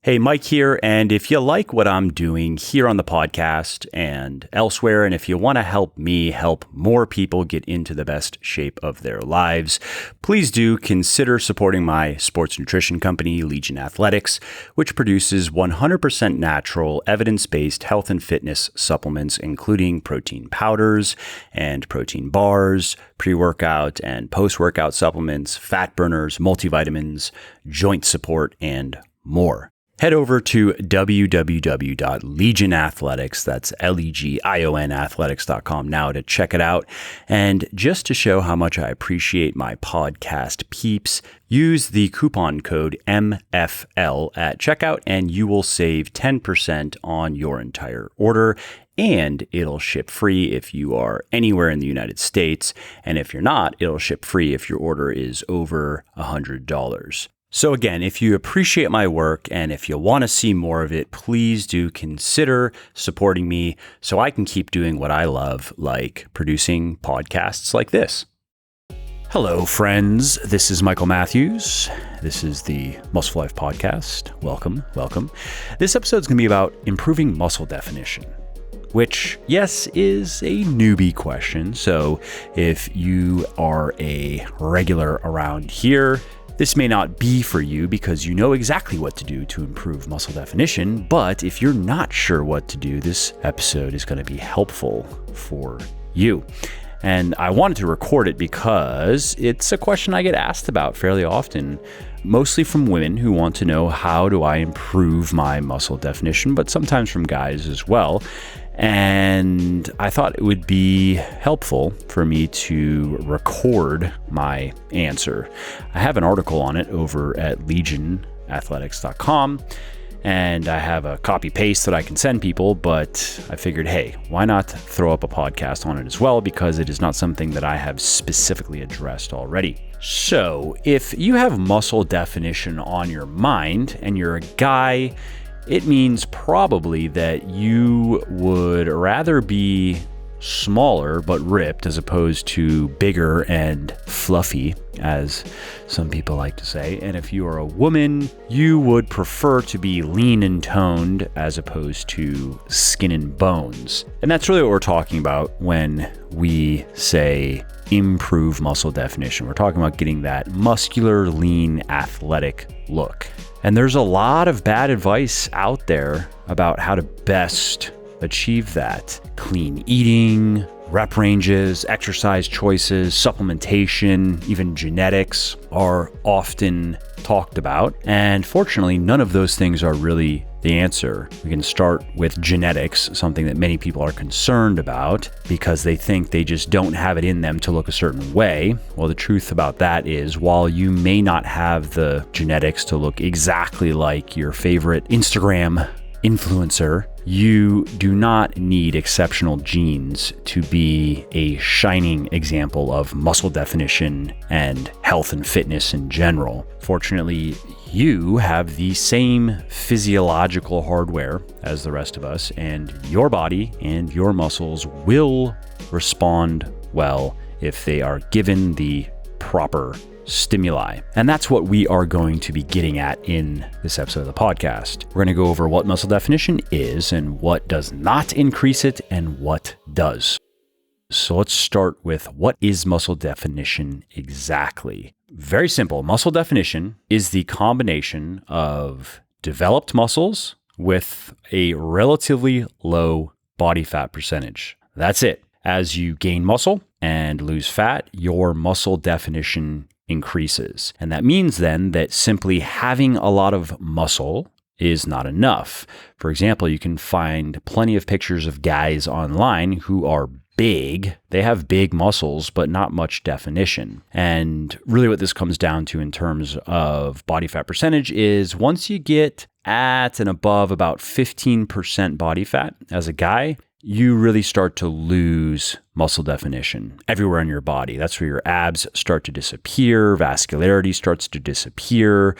Hey, Mike here, and if you like what I'm doing here on the podcast and elsewhere, and if you want to help me help more people get into the best shape of their lives, please do consider supporting my sports nutrition company, Legion Athletics, which produces 100% natural, evidence-based health and fitness supplements, including protein powders and protein bars, pre-workout and post-workout supplements, fat burners, multivitamins, joint support, and more. Head over to www.legionathletics, that's Legion athletics.com now to check it out. And just to show how much I appreciate my podcast peeps, use the coupon code MFL at checkout and you will save 10% on your entire order. And it'll ship free if you are anywhere in the United States. And if you're not, it'll ship free if your order is over $100. So again, if you appreciate my work and if you want to see more of it, please do consider supporting me so I can keep doing what I love, like producing podcasts like this. Hello, friends. This is Michael Matthews. This is the Muscle Life Podcast. Welcome. This episode is going to be about improving muscle definition, which, yes, is a newbie question. So if you are a regular around here, this may not be for you because you know exactly what to do to improve muscle definition, but if you're not sure what to do, this episode is going to be helpful for you. And I wanted to record it because it's a question I get asked about fairly often, mostly from women who want to know how do I improve my muscle definition, but sometimes from guys as well. And I thought it would be helpful for me to record my answer. I have an article on it over at legionathletics.com, and I have a copy paste that I can send people, but I figured, hey, why not throw up a podcast on it as well, because it is not something that I have specifically addressed already. So if you have muscle definition on your mind and you're a guy, it means probably that you would rather be smaller but ripped as opposed to bigger and fluffy, as some people like to say. And if you are a woman, you would prefer to be lean and toned as opposed to skin and bones. And that's really what we're talking about when we say improve muscle definition. We're talking about getting that muscular, lean, athletic look. And there's a lot of bad advice out there about how to best achieve that. Clean eating, rep ranges, exercise choices, supplementation, even genetics are often talked about. And fortunately, none of those things are really the answer. We can start with genetics, something that many people are concerned about because they think they just don't have it in them to look a certain way. Well, the truth about that is, while you may not have the genetics to look exactly like your favorite Instagram influencer, you do not need exceptional genes to be a shining example of muscle definition and health and fitness in general. Fortunately, you have the same physiological hardware as the rest of us, and your body and your muscles will respond well if they are given the proper stimuli. And that's what we are going to be getting at in this episode of the podcast. We're going to go over what muscle definition is and what does not increase it and what does. So let's start with, what is muscle definition exactly? Very simple. Muscle definition is the combination of developed muscles with a relatively low body fat percentage. That's it. As you gain muscle and lose fat, your muscle definition increases. And that means then that simply having a lot of muscle is not enough. For example, you can find plenty of pictures of guys online who are big. They have big muscles, but not much definition. And really what this comes down to in terms of body fat percentage is, once you get at and above about 15% body fat as a guy, you really start to lose muscle definition everywhere in your body. That's where your abs start to disappear, vascularity starts to disappear,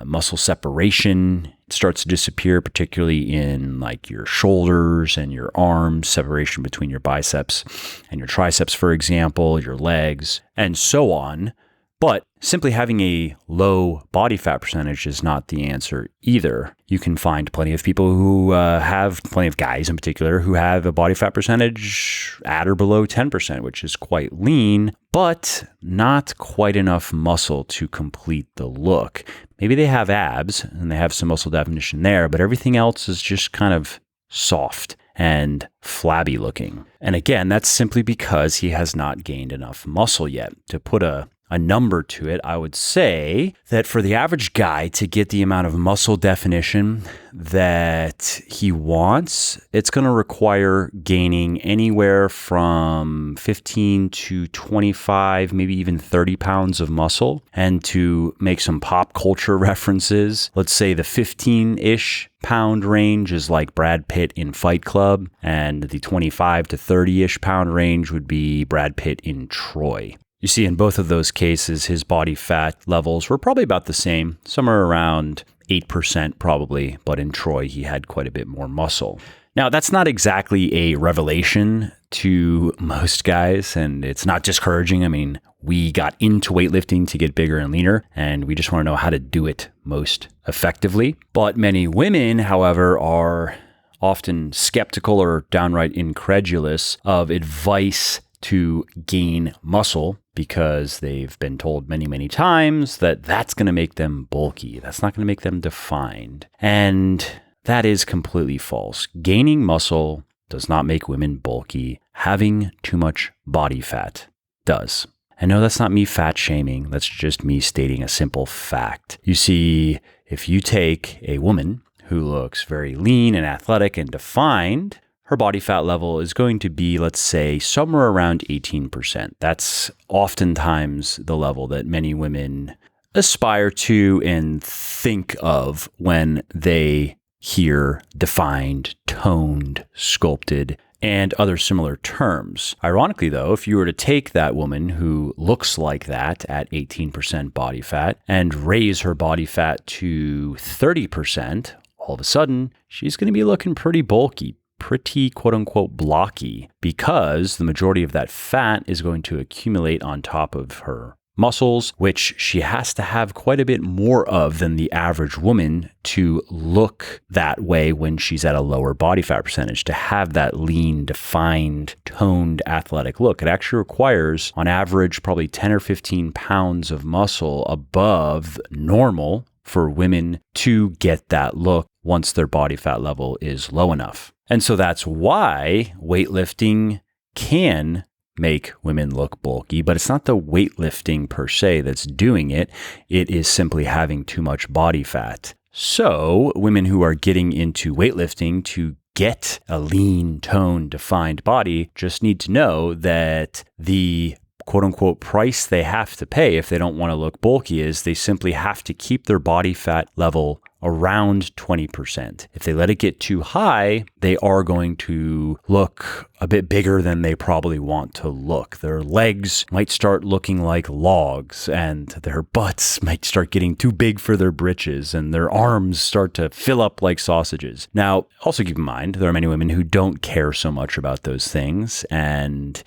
muscle separation starts to disappear, particularly in like your shoulders and your arms, separation between your biceps and your triceps, for example, your legs, and so on. But simply having a low body fat percentage is not the answer either. You can find plenty of people who have, plenty of guys in particular, who have a body fat percentage at or below 10%, which is quite lean, but not quite enough muscle to complete the look. Maybe they have abs and they have some muscle definition there, but everything else is just kind of soft and flabby looking. And again, that's simply because he has not gained enough muscle yet. To put a number to it, I would say that for the average guy to get the amount of muscle definition that he wants, it's going to require gaining anywhere from 15 to 25, maybe even 30 pounds of muscle. And to make some pop culture references, let's say the 15-ish pound range is like Brad Pitt in Fight Club, and the 25 to 30-ish pound range would be Brad Pitt in Troy. You see, in both of those cases, his body fat levels were probably about the same, somewhere around 8% probably, but in Troy, he had quite a bit more muscle. Now, that's not exactly a revelation to most guys, and it's not discouraging. I mean, we got into weightlifting to get bigger and leaner, and we just want to know how to do it most effectively. But many women, however, are often skeptical or downright incredulous of advice to gain muscle because they've been told many, many times that that's going to make them bulky. That's not going to make them defined. And that is completely false. Gaining muscle does not make women bulky. Having too much body fat does. And no, that's not me fat shaming. That's just me stating a simple fact. You see, if you take a woman who looks very lean and athletic and defined, her body fat level is going to be, let's say, somewhere around 18%. That's oftentimes the level that many women aspire to and think of when they hear defined, toned, sculpted, and other similar terms. Ironically, though, if you were to take that woman who looks like that at 18% body fat and raise her body fat to 30%, all of a sudden, she's going to be looking pretty bulky, pretty quote unquote blocky, because the majority of that fat is going to accumulate on top of her muscles, which she has to have quite a bit more of than the average woman to look that way when she's at a lower body fat percentage, to have that lean, defined, toned, athletic look. It actually requires, on average, probably 10 or 15 pounds of muscle above normal for women to get that look once their body fat level is low enough. And so that's why weightlifting can make women look bulky, but it's not the weightlifting per se that's doing it. It is simply having too much body fat. So women who are getting into weightlifting to get a lean, toned, defined body just need to know that the quote unquote price they have to pay if they don't want to look bulky is they simply have to keep their body fat level around 20%. If they let it get too high, they are going to look a bit bigger than they probably want to look. Their legs might start looking like logs, and their butts might start getting too big for their britches, and their arms start to fill up like sausages. Now, also keep in mind, there are many women who don't care so much about those things, and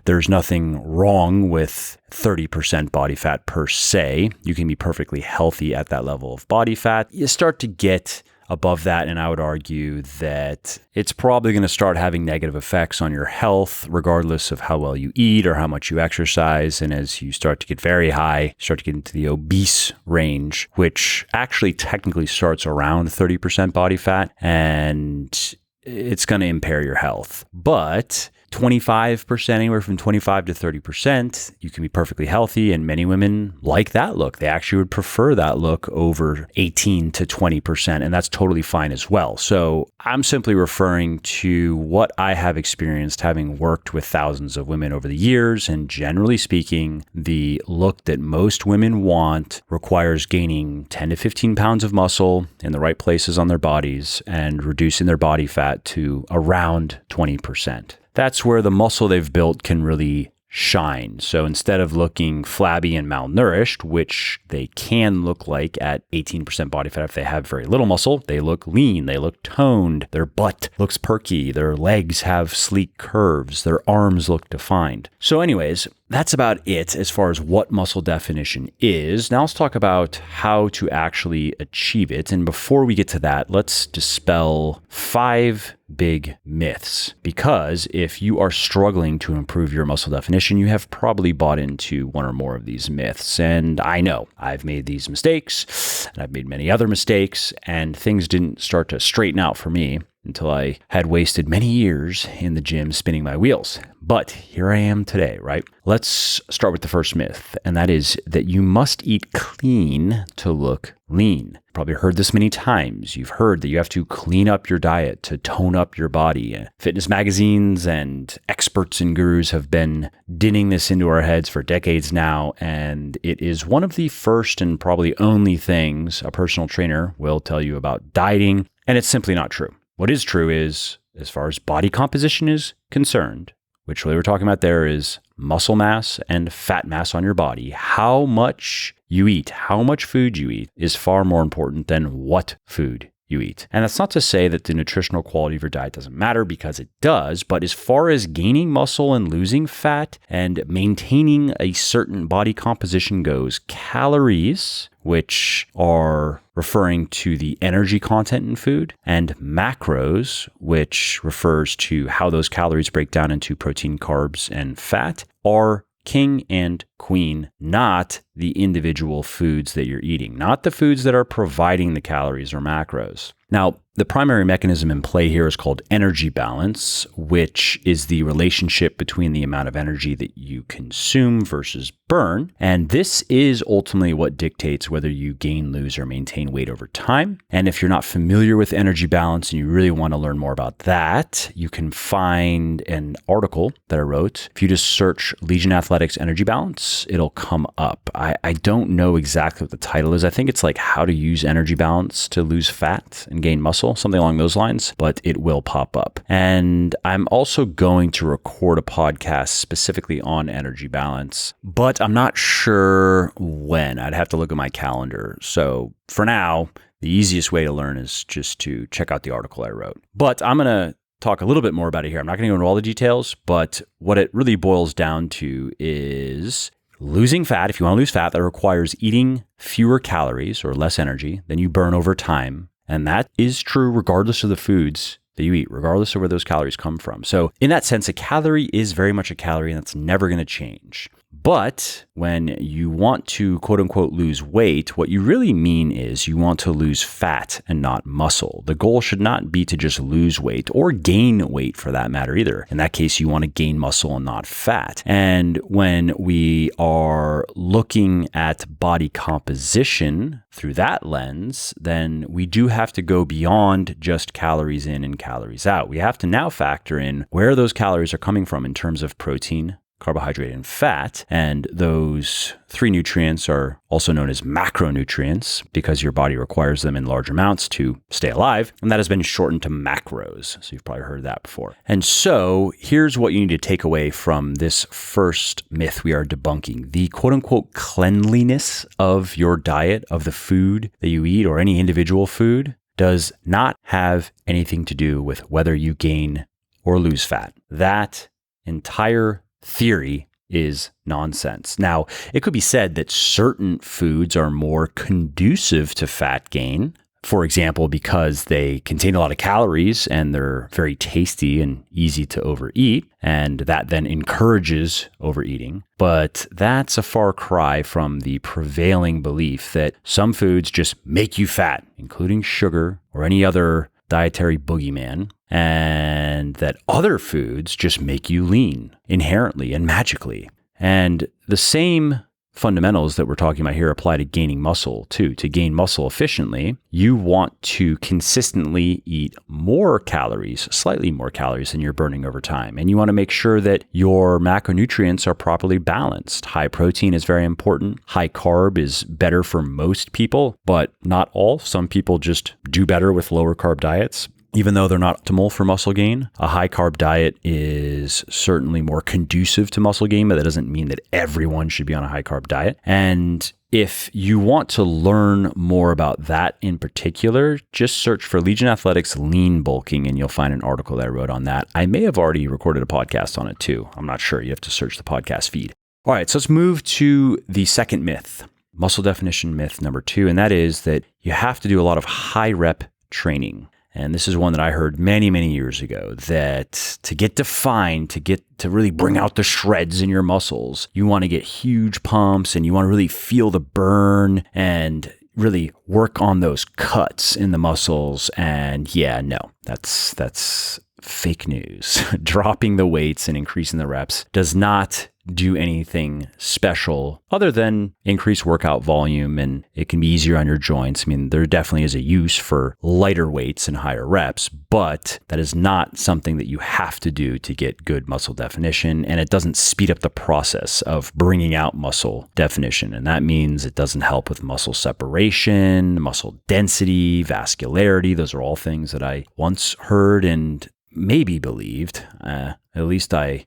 there's nothing wrong with 30% body fat per se. You can be perfectly healthy at that level of body fat. You start to get above that, and I would argue that it's probably going to start having negative effects on your health, regardless of how well you eat or how much you exercise. And as you start to get very high, you start to get into the obese range, which actually technically starts around 30% body fat, and it's going to impair your health. But 25%, anywhere from 25 to 30%, you can be perfectly healthy, and many women like that look. They actually would prefer that look over 18 to 20%, and that's totally fine as well. So I'm simply referring to what I have experienced having worked with thousands of women over the years, and generally speaking, the look that most women want requires gaining 10 to 15 pounds of muscle in the right places on their bodies and reducing their body fat to around 20%. That's where the muscle they've built can really shine. So instead of looking flabby and malnourished, which they can look like at 18% body fat if they have very little muscle, they look lean, they look toned, their butt looks perky, their legs have sleek curves, their arms look defined. So anyways, that's about it as far as what muscle definition is. Now let's talk about how to actually achieve it. And before we get to that, let's dispel 5 big myths. Because if you are struggling to improve your muscle definition, you have probably bought into one or more of these myths. And I know I've made these mistakes, and I've made many other mistakes, and things didn't start to straighten out for me until I had wasted many years in the gym spinning my wheels. But here I am today, right? Let's start with the first myth, and that is that you must eat clean to look lean. You've probably heard this many times. You've heard that you have to clean up your diet to tone up your body. Fitness magazines and experts and gurus have been dinning this into our heads for decades now, and it is one of the first and probably only things a personal trainer will tell you about dieting, and it's simply not true. What is true is, as far as body composition is concerned, which really we're talking about there is muscle mass and fat mass on your body, how much you eat, how much food you eat is far more important than what food you eat. And that's not to say that the nutritional quality of your diet doesn't matter, because it does. But as far as gaining muscle and losing fat and maintaining a certain body composition goes, calories, which are referring to the energy content in food, and macros, which refers to how those calories break down into protein, carbs, and fat, are king and queen, not the individual foods that you're eating, not the foods that are providing the calories or macros. Now, the primary mechanism in play here is called energy balance, which is the relationship between the amount of energy that you consume versus burn. And this is ultimately what dictates whether you gain, lose, or maintain weight over time. And if you're not familiar with energy balance and you really want to learn more about that, you can find an article that I wrote. If you just search Legion Athletics Energy Balance, it'll come up. I don't know exactly what the title is. I think it's like how to use energy balance to lose fat and gain muscle, something along those lines, but it will pop up. And I'm also going to record a podcast specifically on energy balance, but I'm not sure when. I'd have to look at my calendar. So for now, the easiest way to learn is just to check out the article I wrote. But I'm going to talk a little bit more about it here. I'm not going to go into all the details, but what it really boils down to is losing fat. If you want to lose fat, that requires eating fewer calories or less energy than you burn over time. And that is true regardless of the foods that you eat, regardless of where those calories come from. So in that sense, a calorie is very much a calorie, and that's never going to change. But when you want to quote unquote lose weight, what you really mean is you want to lose fat and not muscle. The goal should not be to just lose weight or gain weight for that matter either. In that case, you want to gain muscle and not fat. And when we are looking at body composition through that lens, then we do have to go beyond just calories in and calories out. We have to now factor in where those calories are coming from in terms of protein, carbohydrate, and fat. And those 3 nutrients are also known as macronutrients because your body requires them in large amounts to stay alive. And that has been shortened to macros. So you've probably heard that before. And so here's what you need to take away from this first myth we are debunking. The quote unquote cleanliness of your diet, of the food that you eat or any individual food, does not have anything to do with whether you gain or lose fat. That entire theory is nonsense. Now, it could be said that certain foods are more conducive to fat gain, for example, because they contain a lot of calories and they're very tasty and easy to overeat, and that then encourages overeating. But that's a far cry from the prevailing belief that some foods just make you fat, including sugar or any other dietary boogeyman, and that other foods just make you lean inherently and magically. And the same fundamentals that we're talking about here apply to gaining muscle too. To gain muscle efficiently, you want to consistently eat more calories, slightly more calories than you're burning over time. And you want to make sure that your macronutrients are properly balanced. High protein is very important. High carb is better for most people, but not all. Some people just do better with lower carb diets. Even though they're not optimal for muscle gain, a high carb diet is certainly more conducive to muscle gain, but that doesn't mean that everyone should be on a high carb diet. And if you want to learn more about that in particular, just search for Legion Athletics Lean Bulking and you'll find an article that I wrote on that. I may have already recorded a podcast on it too. I'm not sure. You have to search the podcast feed. All right, so let's move to the second myth, muscle definition myth number 2, and that is that you have to do a lot of high rep training. And this is one that I heard many, many years ago, that to get defined, to really bring out the shreds in your muscles, you want to get huge pumps and you want to really feel the burn and really work on those cuts in the muscles. And yeah, no, that's fake news. Dropping the weights and increasing the reps does not do anything special other than increase workout volume, and it can be easier on your joints. I mean, there definitely is a use for lighter weights and higher reps, but that is not something that you have to do to get good muscle definition, and it doesn't speed up the process of bringing out muscle definition. And that means it doesn't help with muscle separation, muscle density, vascularity. Those are all things that I once heard and maybe believed. At least I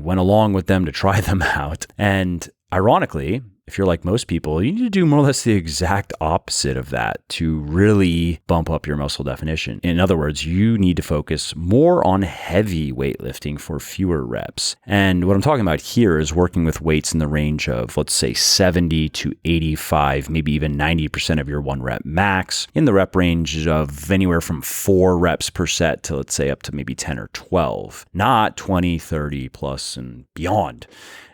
went along with them to try them out. And ironically, if you're like most people, you need to do more or less the exact opposite of that to really bump up your muscle definition. In other words, you need to focus more on heavy weightlifting for fewer reps. And what I'm talking about here is working with weights in the range of, let's say, 70 to 85, maybe even 90% of your 1 rep max, in the rep range of anywhere from 4 reps per set to, let's say, up to maybe 10 or 12, not 20, 30 plus and beyond.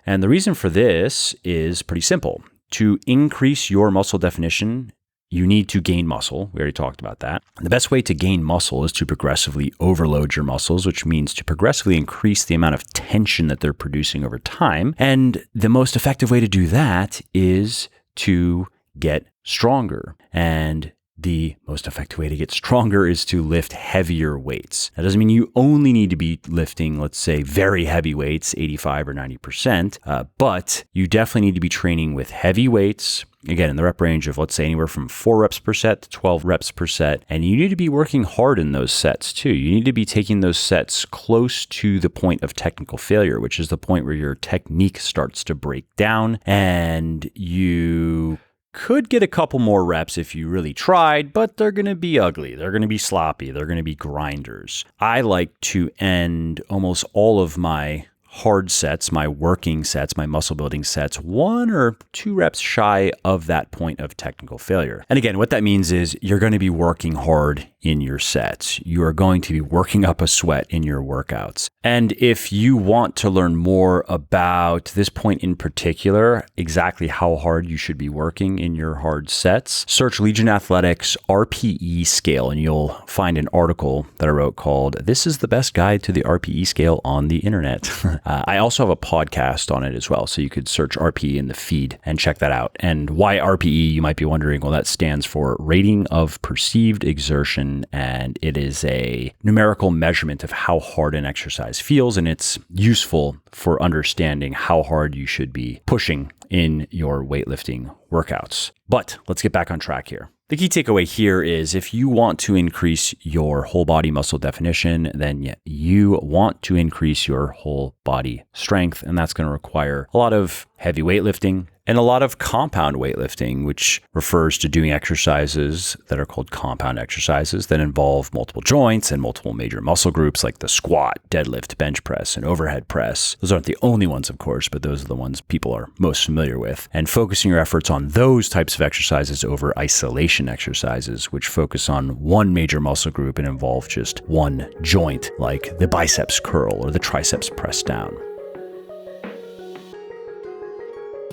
And the reason for this is pretty simple. To increase your muscle definition, you need to gain muscle. We already talked about that. The best way to gain muscle is to progressively overload your muscles, which means to progressively increase the amount of tension that they're producing over time. And the most effective way to do that is to get stronger. And the most effective way to get stronger is to lift heavier weights. That doesn't mean you only need to be lifting, let's say, very heavy weights, 85 or 90%, but you definitely need to be training with heavy weights, again, in the rep range of, let's say, anywhere from 4 reps per set to 12 reps per set. And you need to be working hard in those sets too. You need to be taking those sets close to the point of technical failure, which is the point where your technique starts to break down and you could get a couple more reps if you really tried, but they're going to be ugly. They're going to be sloppy. They're going to be grinders. I like to end almost all of my hard sets, my working sets, my muscle building sets, 1 or 2 reps shy of that point of technical failure. And again, what that means is you're going to be working hard in your sets. You are going to be working up a sweat in your workouts. And if you want to learn more about this point in particular, exactly how hard you should be working in your hard sets, search Legion Athletics RPE scale, and you'll find an article that I wrote called "This is the Best Guide to the RPE Scale on the Internet." I also have a podcast on it as well, so you could search RPE in the feed and check that out. And why RPE, you might be wondering, well, that stands for Rating of Perceived Exertion, and it is a numerical measurement of how hard an exercise feels, and it's useful for understanding how hard you should be pushing in your weightlifting workouts. But let's get back on track here. The key takeaway here is if you want to increase your whole body muscle definition, then you want to increase your whole body strength, and that's going to require a lot of heavy weightlifting and a lot of compound weightlifting, which refers to doing exercises that are called compound exercises that involve multiple joints and multiple major muscle groups like the squat, deadlift, bench press, and overhead press. Those aren't the only ones, of course, but those are the ones people are most familiar with. And focusing your efforts on those types of exercises over isolation exercises, which focus on one major muscle group and involve just one joint, like the biceps curl or the triceps press down.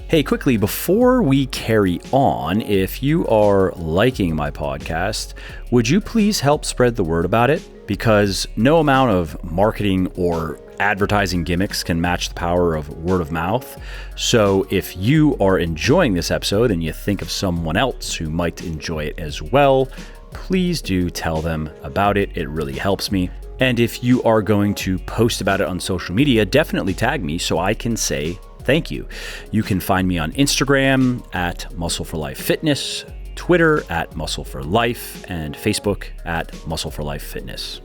Hey, quickly, before we carry on, if you are liking my podcast, would you please help spread the word about it? Because no amount of marketing or advertising gimmicks can match the power of word of mouth. So if you are enjoying this episode and you think of someone else who might enjoy it as well, please do tell them about it. It really helps me. And if you are going to post about it on social media, definitely tag me so I can say thank you. You can find me on Instagram at Muscle for Life Fitness, Twitter at Muscle for Life, and Facebook at Muscle for Life Fitness.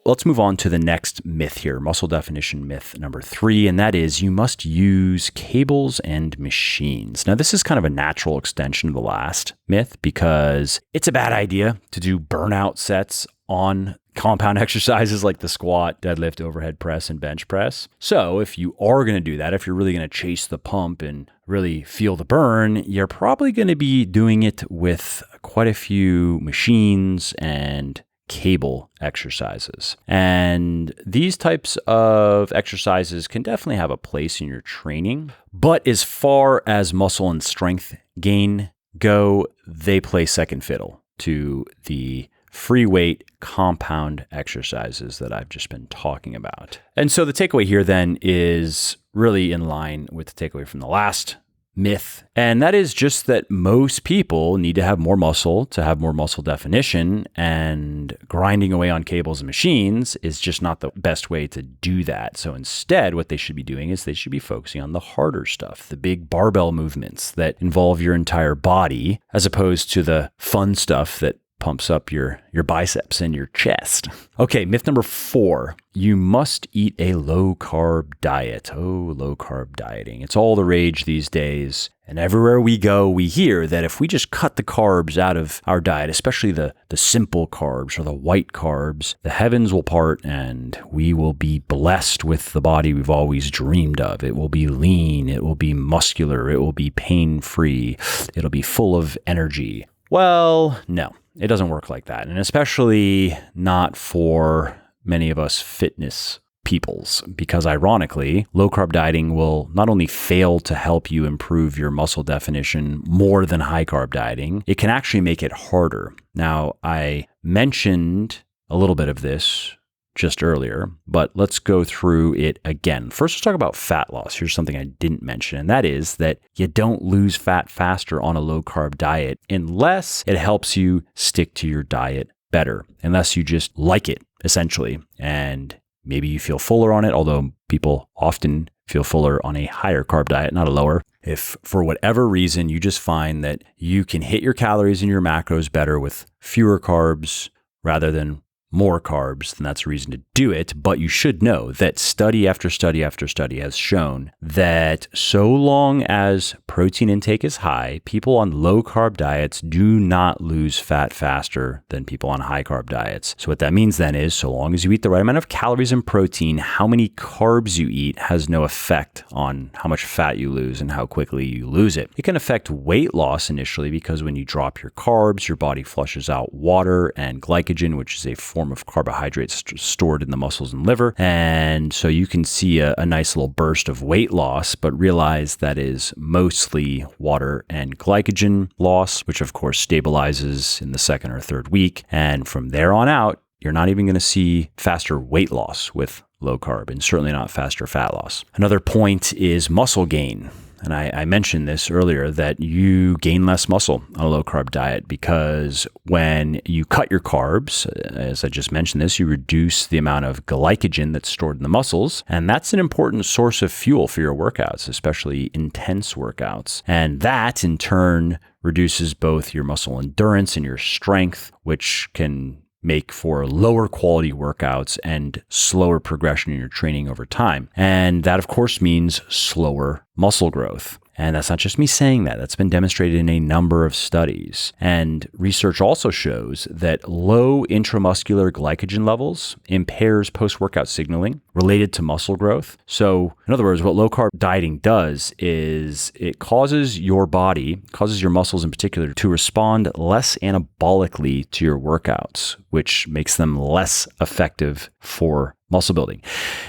Let's move on to the next myth here, muscle definition myth number 3, and that is you must use cables and machines. Now, this is kind of a natural extension of the last myth because it's a bad idea to do burnout sets on compound exercises like the squat, deadlift, overhead press, and bench press. So if you are going to do that, if you're really going to chase the pump and really feel the burn, you're probably going to be doing it with quite a few machines and cable exercises. And these types of exercises can definitely have a place in your training. But as far as muscle and strength gain go, they play second fiddle to the free weight compound exercises that I've just been talking about. And so the takeaway here then is really in line with the takeaway from the last myth. And that is just that most people need to have more muscle to have more muscle definition, and grinding away on cables and machines is just not the best way to do that. So instead, what they should be doing is they should be focusing on the harder stuff, the big barbell movements that involve your entire body, as opposed to the fun stuff that pumps up your biceps and your chest. Okay, myth number 4, you must eat a low carb diet. Oh, low carb dieting. It's all the rage these days. And everywhere we go, we hear that if we just cut the carbs out of our diet, especially the simple carbs or the white carbs, the heavens will part and we will be blessed with the body we've always dreamed of. It will be lean, it will be muscular, it will be pain-free, it'll be full of energy. Well, no. It doesn't work like that, and especially not for many of us fitness peoples, because ironically, low-carb dieting will not only fail to help you improve your muscle definition more than high-carb dieting, it can actually make it harder. Now, I mentioned a little bit of this just earlier, but let's go through it again. First, let's talk about fat loss. Here's something I didn't mention, and that is that you don't lose fat faster on a low-carb diet unless it helps you stick to your diet better, unless you just like it, essentially, and maybe you feel fuller on it, although people often feel fuller on a higher carb diet, not a lower. If for whatever reason you just find that you can hit your calories and your macros better with fewer carbs rather than more carbs, then that's a reason to do it. But you should know that study after study after study has shown that so long as protein intake is high, people on low carb diets do not lose fat faster than people on high carb diets. So what that means then is so long as you eat the right amount of calories and protein, how many carbs you eat has no effect on how much fat you lose and how quickly you lose it. It can affect weight loss initially because when you drop your carbs, your body flushes out water and glycogen, which is a form of carbohydrates stored in the muscles and liver. And so you can see a nice little burst of weight loss, but realize that is mostly water and glycogen loss, which of course stabilizes in the second or third week. And from there on out, you're not even going to see faster weight loss with low carb, and certainly not faster fat loss. Another point is muscle gain. And I mentioned this earlier, that you gain less muscle on a low-carb diet because when you cut your carbs, as I just mentioned this, you reduce the amount of glycogen that's stored in the muscles. And that's an important source of fuel for your workouts, especially intense workouts. And that, in turn, reduces both your muscle endurance and your strength, which can make for lower quality workouts and slower progression in your training over time. And that, of course, means slower muscle growth. And that's not just me saying that. That's been demonstrated in a number of studies. And research also shows that low intramuscular glycogen levels impairs post-workout signaling related to muscle growth. So in other words, what low-carb dieting does is it causes your body, causes your muscles in particular, to respond less anabolically to your workouts, which makes them less effective for muscle building.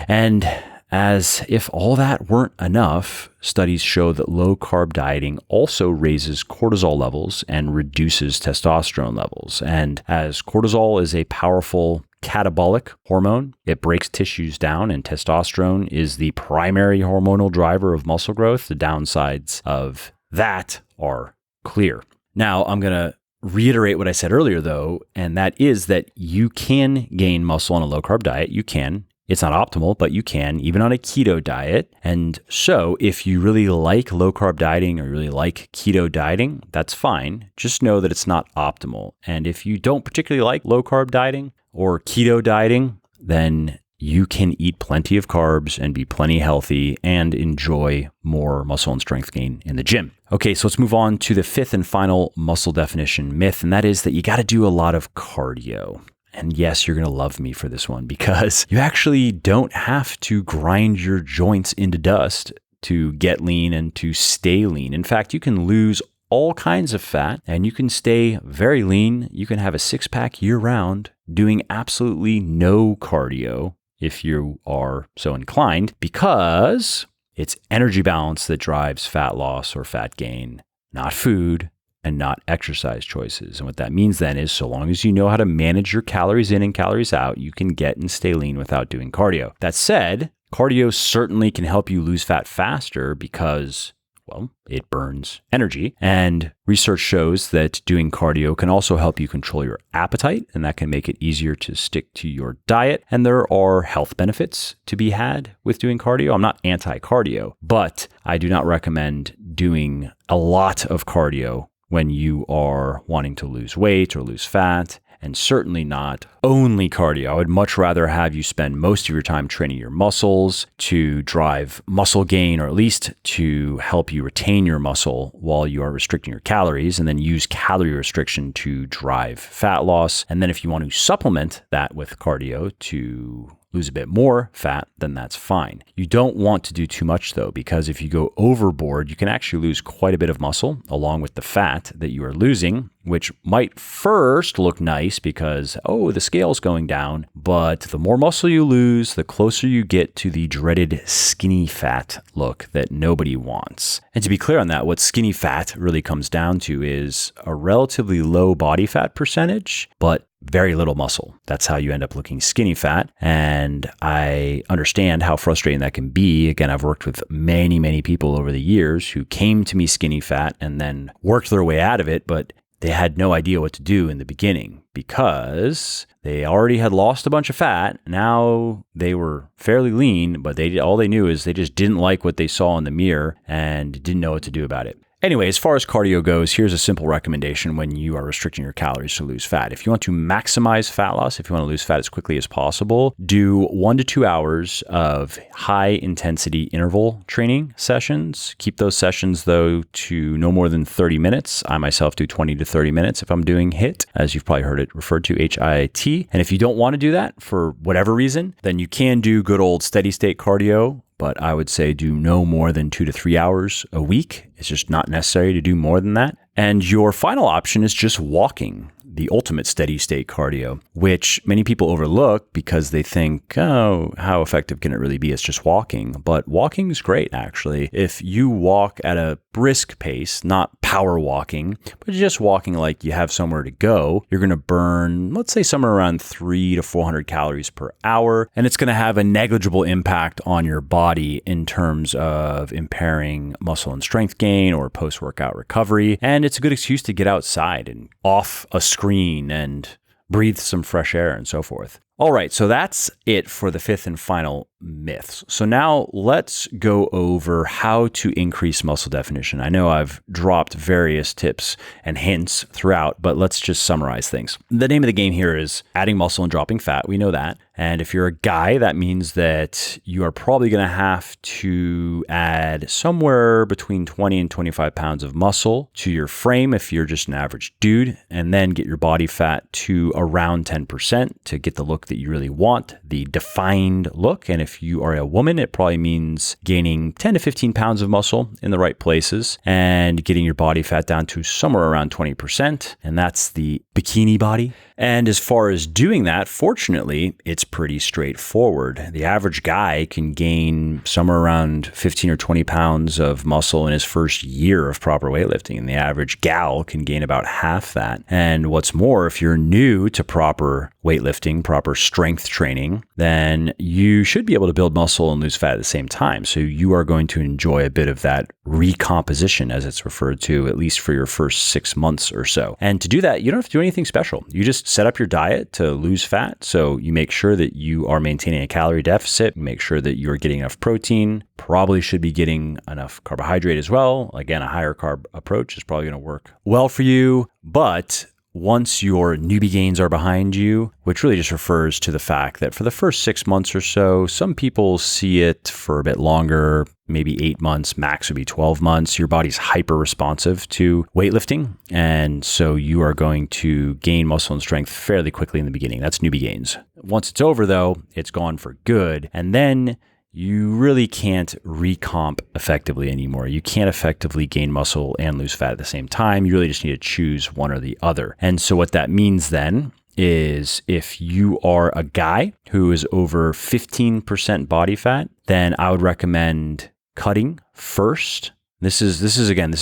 And as if all that weren't enough, studies show that low-carb dieting also raises cortisol levels and reduces testosterone levels. And as cortisol is a powerful catabolic hormone, it breaks tissues down, and testosterone is the primary hormonal driver of muscle growth. The downsides of that are clear. Now, I'm going to reiterate what I said earlier, though, and that is that you can gain muscle on a low-carb diet. You can. It's not optimal, but you can, even on a keto diet. And so if you really like low-carb dieting or you really like keto dieting, that's fine. Just know that it's not optimal. And if you don't particularly like low-carb dieting or keto dieting, then you can eat plenty of carbs and be plenty healthy and enjoy more muscle and strength gain in the gym. Okay, so let's move on to the fifth and final muscle definition myth, and that is that you got to do a lot of cardio. And yes, you're going to love me for this one because you actually don't have to grind your joints into dust to get lean and to stay lean. In fact, you can lose all kinds of fat and you can stay very lean. You can have a six-pack year-round doing absolutely no cardio if you are so inclined, because it's energy balance that drives fat loss or fat gain, not food and not exercise choices. And what that means then is, so long as you know how to manage your calories in and calories out, you can get and stay lean without doing cardio. That said, cardio certainly can help you lose fat faster because, well, it burns energy. And research shows that doing cardio can also help you control your appetite, and that can make it easier to stick to your diet. And there are health benefits to be had with doing cardio. I'm not anti-cardio, but I do not recommend doing a lot of cardio when you are wanting to lose weight or lose fat, and certainly not only cardio. I would much rather have you spend most of your time training your muscles to drive muscle gain, or at least to help you retain your muscle while you are restricting your calories, and then use calorie restriction to drive fat loss. And then if you want to supplement that with cardio to lose a bit more fat, then that's fine. You don't want to do too much though, because if you go overboard, you can actually lose quite a bit of muscle along with the fat that you are losing, which might first look nice because, oh, the scale's going down. But the more muscle you lose, the closer you get to the dreaded skinny fat look that nobody wants. And to be clear on that, what skinny fat really comes down to is a relatively low body fat percentage, but very little muscle. That's how you end up looking skinny fat. And I understand how frustrating that can be. Again, I've worked with many people over the years who came to me skinny fat and then worked their way out of it, but they had no idea what to do in the beginning because they already had lost a bunch of fat. Now they were fairly lean, but all they knew is they just didn't like what they saw in the mirror and didn't know what to do about it. Anyway, as far as cardio goes, here's a simple recommendation when you are restricting your calories to lose fat. If you want to maximize fat loss, if you want to lose fat as quickly as possible, do 1 to 2 hours of high intensity interval training sessions. Keep those sessions though to no more than 30 minutes. I myself do 20 to 30 minutes if I'm doing HIIT, as you've probably heard it referred to, HIIT. And if you don't want to do that for whatever reason, then you can do good old steady state cardio. But I would say do no more than 2 to 3 hours a week. It's just not necessary to do more than that. And your final option is just walking, the ultimate steady state cardio, which many people overlook because they think, oh, how effective can it really be? It's just walking. But walking is great, actually. If you walk at a brisk pace, not power walking, but just walking like you have somewhere to go, you're going to burn, let's say, somewhere around 300 to 400 calories per hour. And it's going to have a negligible impact on your body in terms of impairing muscle and strength gain or post-workout recovery. And it's a good excuse to get outside and off a screen and breathe some fresh air and so forth. All right, so that's it for the fifth and final myths. So now let's go over how to increase muscle definition. I know I've dropped various tips and hints throughout, but let's just summarize things. The name of the game here is adding muscle and dropping fat. We know that. And if you're a guy, that means that you are probably going to have to add somewhere between 20 and 25 pounds of muscle to your frame if you're just an average dude, and then get your body fat to around 10% to get the look that you really want, the defined look. And if you are a woman, it probably means gaining 10 to 15 pounds of muscle in the right places and getting your body fat down to somewhere around 20%. And that's the bikini body. And as far as doing that, fortunately, it's pretty straightforward. The average guy can gain somewhere around 15 or 20 pounds of muscle in his first year of proper weightlifting. And the average gal can gain about half that. And what's more, if you're new to proper weightlifting, proper strength training, then you should be able to build muscle and lose fat at the same time. So you are going to enjoy a bit of that recomposition, as it's referred to, at least for your first 6 months or so. And to do that, you don't have to do anything special. You just set up your diet to lose fat. So you make sure that you are maintaining a calorie deficit, make sure that you're getting enough protein, probably should be getting enough carbohydrate as well. Again, a higher carb approach is probably going to work well for you. But once your newbie gains are behind you, which really just refers to the fact that for the first 6 months or so, some people see it for a bit longer, maybe 8 months, max would be 12 months. Your body's hyper responsive to weightlifting. And so you are going to gain muscle and strength fairly quickly in the beginning. That's newbie gains. Once it's over though, it's gone for good. And then you really can't recomp effectively anymore. You can't effectively gain muscle and lose fat at the same time. You really just need to choose one or the other. And so what that means then is if you are a guy who is over 15% body fat, then I would recommend cutting first. This is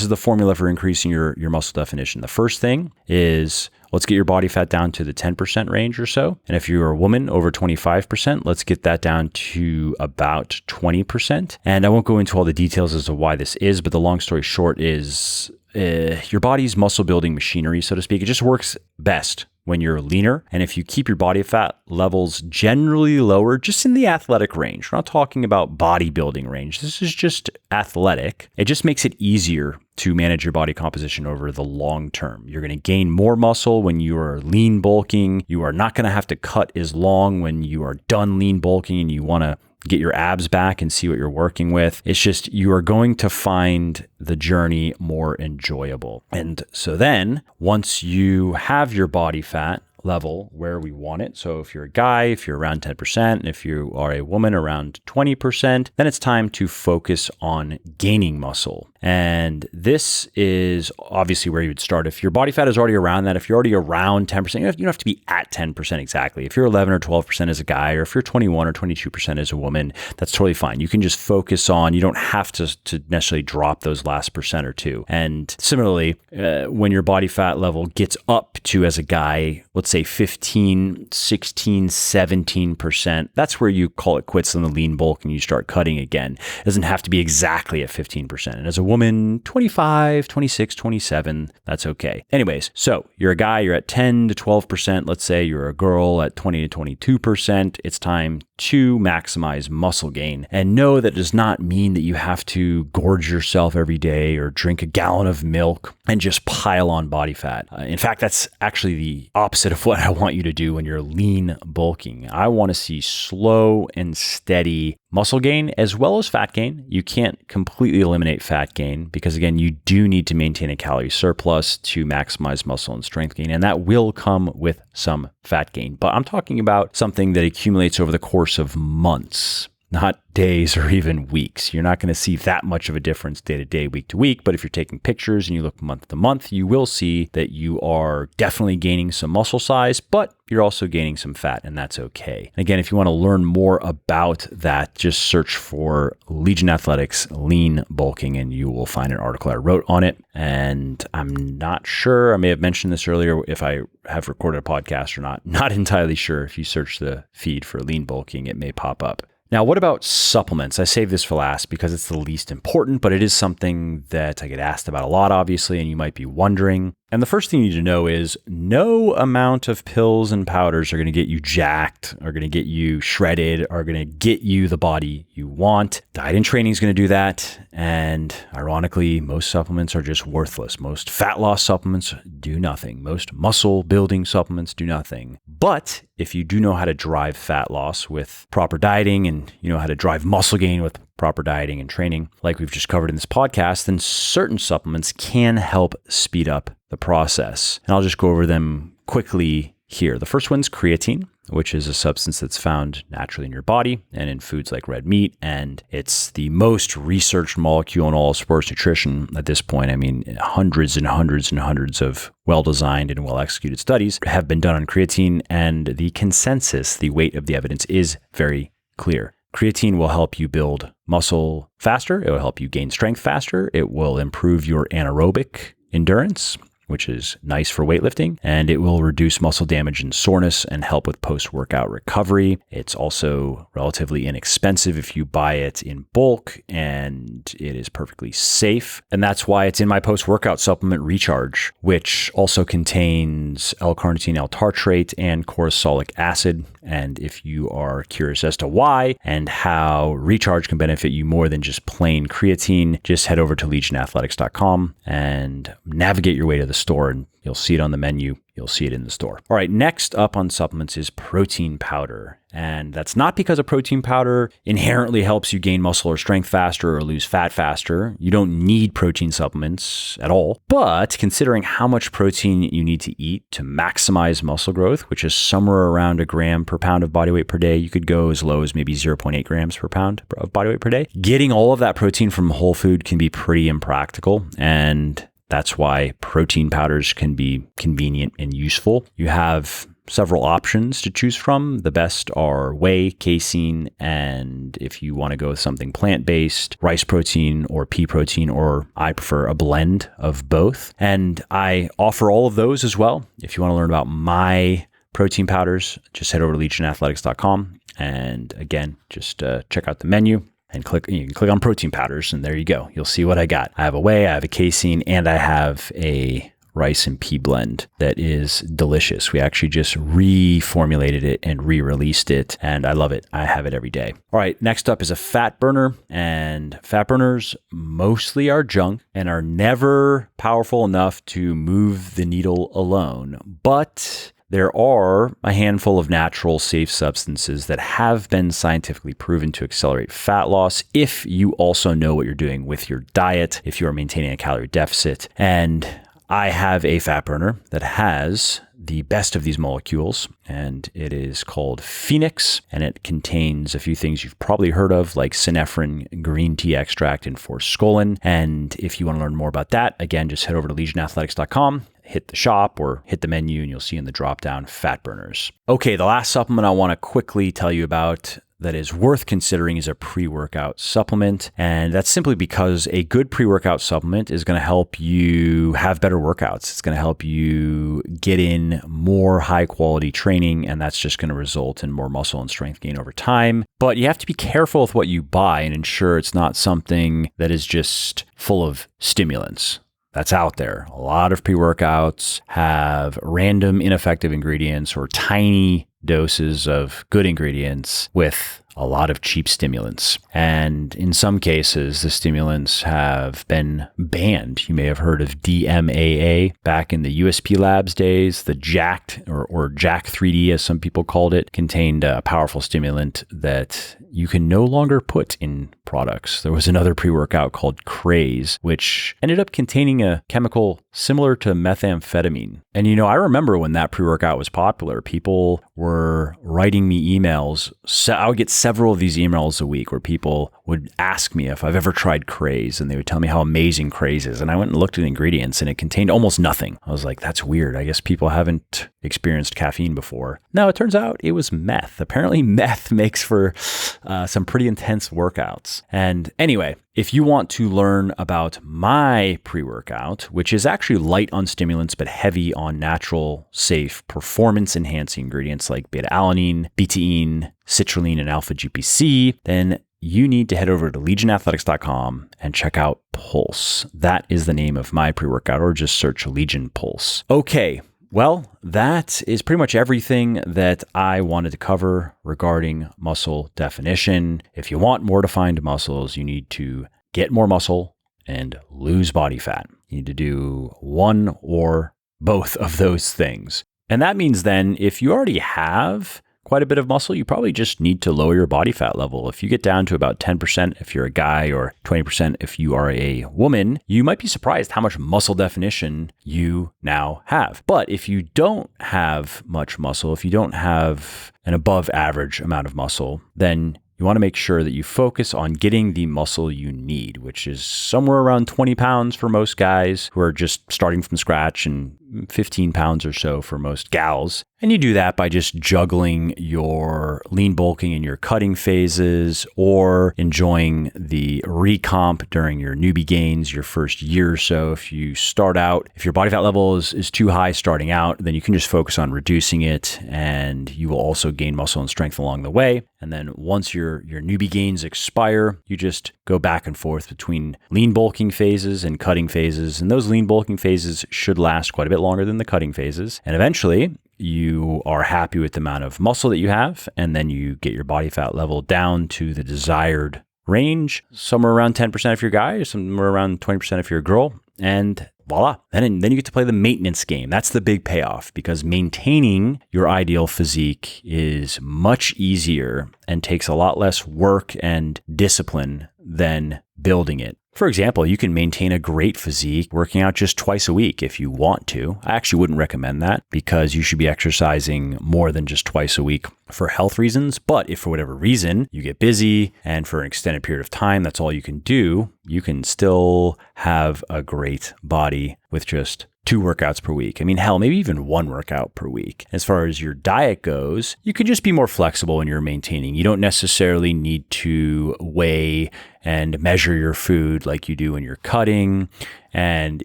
the formula for increasing your muscle definition. The first thing is let's get your body fat down to the 10% range or so. And if you're a woman over 25%, let's get that down to about 20%. And I won't go into all the details as to why this is, but the long story short is your body's muscle building machinery, so to speak. It just works best when you're leaner. And if you keep your body fat levels generally lower, just in the athletic range, we're not talking about bodybuilding range. This is just athletic. It just makes it easier to manage your body composition over the long term. You're going to gain more muscle when you are lean bulking. You are not going to have to cut as long when you are done lean bulking and you want to get your abs back and see what you're working with. It's just you are going to find the journey more enjoyable. And so then once you have your body fat level where we want it, so if you're a guy, if you're around 10%, and if you are a woman around 20%, then it's time to focus on gaining muscle. And this is obviously where you would start. If your body fat is already around that, if you're already around 10%, you don't have to be at 10% exactly. If you're 11 or 12% as a guy, or if you're 21 or 22% as a woman, that's totally fine. You can just focus on, you don't have to necessarily drop those last percent or two. And similarly, when your body fat level gets up to, as a guy, let's say 15, 16, 17%, that's where you call it quits on the lean bulk and you start cutting again. It doesn't have to be exactly at 15%. And as a woman, 25, 26, 27, that's okay. Anyways, so you're a guy, you're at 10 to 12%. Let's say you're a girl at 20 to 22%. It's time to maximize muscle gain. And no, that does not mean that you have to gorge yourself every day or drink a gallon of milk and just pile on body fat. In fact, that's actually the opposite of what I want you to do when you're lean bulking. I want to see slow and steady muscle gain as well as fat gain. You can't completely eliminate fat gain because, again, you do need to maintain a calorie surplus to maximize muscle and strength gain, and that will come with some fat gain. But I'm talking about something that accumulates over the course of months, not days or even weeks. You're not going to see that much of a difference day to day, week to week. But if you're taking pictures and you look month to month, you will see that you are definitely gaining some muscle size, but you're also gaining some fat, and that's okay. And again, if you want to learn more about that, just search for Legion Athletics lean bulking and you will find an article I wrote on it. And I'm not sure, I may have mentioned this earlier, if I have recorded a podcast or not. Not entirely sure. If you search the feed for lean bulking, it may pop up. Now, what about supplements? I save this for last because it's the least important, but it is something that I get asked about a lot, obviously, and you might be wondering. And the first thing you need to know is no amount of pills and powders are going to get you jacked, are going to get you shredded, are going to get you the body you want. Diet and training is going to do that. And ironically, most supplements are just worthless. Most fat loss supplements do nothing. Most muscle building supplements do nothing. But if you do know how to drive fat loss with proper dieting and you know how to drive muscle gain with proper dieting and training, like we've just covered in this podcast, then certain supplements can help speed up the process. And I'll just go over them quickly here. The first one's creatine, which is a substance that's found naturally in your body and in foods like red meat. And it's the most researched molecule in all of sports nutrition at this point. I mean, hundreds and hundreds and hundreds of well-designed and well-executed studies have been done on creatine. And the consensus, the weight of the evidence, is very clear. Creatine will help you build muscle faster. It will help you gain strength faster. It will improve your anaerobic endurance, which is nice for weightlifting, and it will reduce muscle damage and soreness and help with post-workout recovery. It's also relatively inexpensive if you buy it in bulk, and it is perfectly safe. And that's why it's in my post-workout supplement Recharge, which also contains L-carnitine L-tartrate and cortisolic acid. And if you are curious as to why and how Recharge can benefit you more than just plain creatine, just head over to legionathletics.com and navigate your way to the store and you'll see it on the menu. you'll see it in the store. All right, next up on supplements is protein powder. And that's not because a protein powder inherently helps you gain muscle or strength faster or lose fat faster. You don't need protein supplements at all. But considering how much protein you need to eat to maximize muscle growth, which is somewhere around a gram per pound of body weight per day, you could go as low as maybe 0.8 grams per pound of body weight per day. Getting all of that protein from whole food can be pretty impractical, and that's why protein powders can be convenient and useful. You have several options to choose from. The best are whey, casein, and if you want to go with something plant-based, rice protein or pea protein, or I prefer a blend of both. And I offer all of those as well. If you want to learn about my protein powders, just head over to legionathletics.com. And again, just check out the menu and you can click on protein powders, and there you go. You'll see what I got. I have a whey, I have a casein, and I have a rice and pea blend that is delicious. We actually just reformulated it and re-released it, and I love it. I have it every day. All right, next up is a fat burner, and fat burners mostly are junk and are never powerful enough to move the needle alone, but there are a handful of natural safe substances that have been scientifically proven to accelerate fat loss if you also know what you're doing with your diet, if you are maintaining a calorie deficit. And I have a fat burner that has the best of these molecules, and it is called Phoenix, and it contains a few things you've probably heard of, like synephrine, green tea extract, and forskolin. And if you want to learn more about that, again, just head over to legionathletics.com, hit the shop or hit the menu, and you'll see in the drop-down fat burners. Okay, the last supplement I want to quickly tell you about that is worth considering is a pre-workout supplement. And that's simply because a good pre-workout supplement is going to help you have better workouts. It's going to help you get in more high quality training, and that's just going to result in more muscle and strength gain over time. But you have to be careful with what you buy and ensure it's not something that is just full of stimulants. That's out there. A lot of pre-workouts have random ineffective ingredients or tiny doses of good ingredients with a lot of cheap stimulants. And in some cases, the stimulants have been banned. You may have heard of DMAA back in the USP Labs days. The Jacked or Jack 3D, as some people called it, contained a powerful stimulant that you can no longer put in products. There was another pre-workout called Craze, which ended up containing a chemical similar to methamphetamine. And I remember when that pre-workout was popular, people were writing me emails. So I would get several of these emails a week where people would ask me if I've ever tried Craze, and they would tell me how amazing Craze is. And I went and looked at the ingredients, and it contained almost nothing. I was like, that's weird. I guess people haven't experienced caffeine before. No, it turns out it was meth. Apparently meth makes for some pretty intense workouts. And anyway, if you want to learn about my pre-workout, which is actually light on stimulants but heavy on natural, safe, performance-enhancing ingredients like beta-alanine, betaine, citrulline, and alpha-GPC, then you need to head over to legionathletics.com and check out Pulse. That is the name of my pre-workout, or just search Legion Pulse. Okay. Well, that is pretty much everything that I wanted to cover regarding muscle definition. If you want more defined muscles, you need to get more muscle and lose body fat. You need to do one or both of those things. And that means then if you already have quite a bit of muscle, you probably just need to lower your body fat level. If you get down to about 10% if you're a guy, or 20% if you are a woman, you might be surprised how much muscle definition you now have. But if you don't have much muscle, if you don't have an above average amount of muscle, then you want to make sure that you focus on getting the muscle you need, which is somewhere around 20 pounds for most guys who are just starting from scratch, and 15 pounds or so for most gals. And you do that by just juggling your lean bulking and your cutting phases, or enjoying the recomp during your newbie gains your first year or so. If you start out, if your body fat level is too high starting out, then you can just focus on reducing it, and you will also gain muscle and strength along the way. And then once your newbie gains expire, you just go back and forth between lean bulking phases and cutting phases. And those lean bulking phases should last quite a bit longer than the cutting phases. And eventually you are happy with the amount of muscle that you have, and then you get your body fat level down to the desired range, somewhere around 10% if you're a guy, or somewhere around 20% if you're a girl. And voila. Then you get to play the maintenance game. That's the big payoff, because maintaining your ideal physique is much easier and takes a lot less work and discipline than building it. For example, you can maintain a great physique working out just twice a week if you want to. I actually wouldn't recommend that, because you should be exercising more than just twice a week for health reasons. But if for whatever reason you get busy and for an extended period of time, that's all you can do, you can still have a great body with just 2 workouts per week. I mean, hell, maybe even 1 workout per week. As far as your diet goes, you can just be more flexible when you're maintaining. You don't necessarily need to weigh and measure your food like you do when you're cutting. And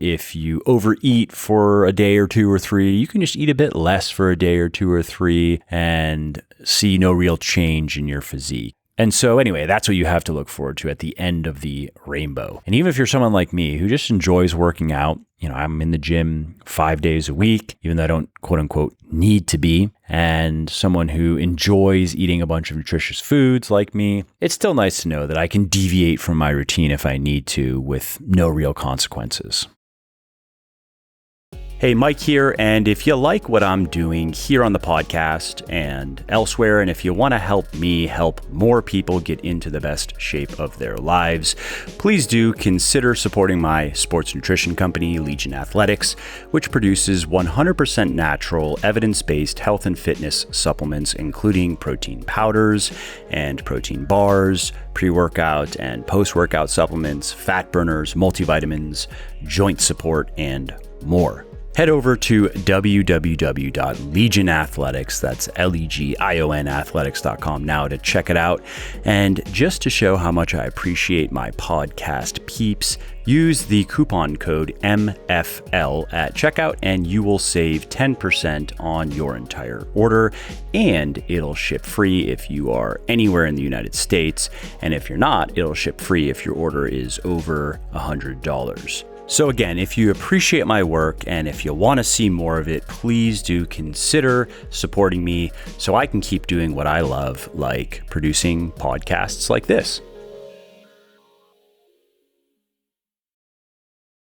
if you overeat for a day or 2 or 3, you can just eat a bit less for a day or 2 or 3 and see no real change in your physique. And so anyway, that's what you have to look forward to at the end of the rainbow. And even if you're someone like me who just enjoys working out, I'm in the gym 5 days a week, even though I don't quote unquote need to be, and someone who enjoys eating a bunch of nutritious foods like me, it's still nice to know that I can deviate from my routine if I need to with no real consequences. Hey, Mike here, and if you like what I'm doing here on the podcast and elsewhere, and if you want to help me help more people get into the best shape of their lives, please do consider supporting my sports nutrition company, Legion Athletics, which produces 100% natural, evidence-based health and fitness supplements, including protein powders and protein bars, pre-workout and post-workout supplements, fat burners, multivitamins, joint support, and more. Head over to www.legionathletics, that's Legion athletics.com now to check it out. And just to show how much I appreciate my podcast peeps, use the coupon code MFL at checkout and you will save 10% on your entire order, and it'll ship free if you are anywhere in the United States. And if you're not, it'll ship free if your order is over $100. So again, if you appreciate my work and if you want to see more of it, please do consider supporting me so I can keep doing what I love, like producing podcasts like this.